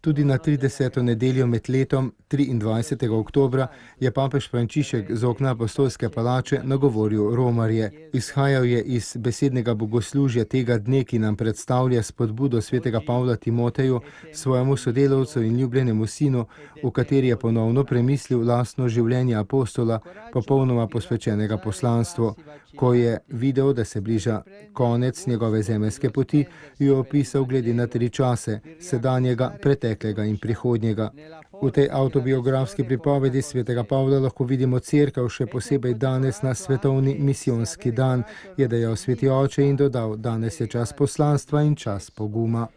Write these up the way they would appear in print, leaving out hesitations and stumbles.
Tudi na 30. nedeljo med letom, 23. oktobra, je papež Frančišek z okna apostolske palače nagovoril romarje. Izhajal je iz besednega bogoslužja tega dne, ki nam predstavlja spodbudo svetega Pavla Timoteju, svojemu sodelavcu in ljubljenemu sinu, v kateri je ponovno premislil lastno življenje apostola, popolnoma posvečenega poslanstvu. Ko je videl, da se bliža konec njegove zemeljske poti, jo je opisal glede na 3 čase, sedanjega, preteklega in prihodnjega. V tej avtobiografski pripovedi svetega Pavla lahko vidimo cerkev, še posebej danes na svetovni misijonski dan, je dejal sveti oče in dodal, danes je čas poslanstva in čas poguma.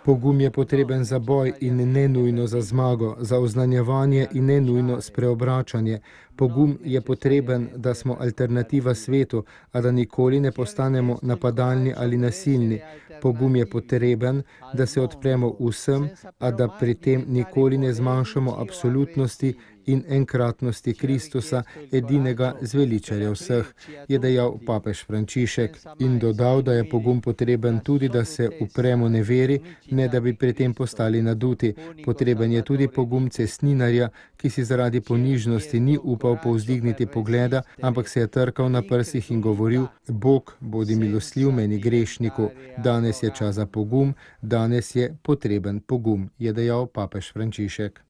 Pogum je potreben za boj in ne nujno za zmago, za oznanjevanje in ne nujno spreobračanje. Pogum je potreben, da smo alternativa svetu, a da nikoli ne postanemo napadalni ali nasilni. Pogum je potreben, da se odpremo vsem, a da pri tem nikoli ne zmanjšamo absolutnosti in enkratnosti Kristusa, edinega zveličarja vseh, je dejal papež Frančišek in dodal, da je pogum potreben tudi, da se upremo neveri, ne da bi pri tem postali naduti. Potreben je tudi pogum cestninarja, ki si zaradi ponižnosti ni upal povzdigniti pogleda, ampak se je trkal na prsih in govoril, Bog, bodi milostljiv meni grešniku. Danes je čas za pogum, danes je potreben pogum, je dejal papež Frančišek.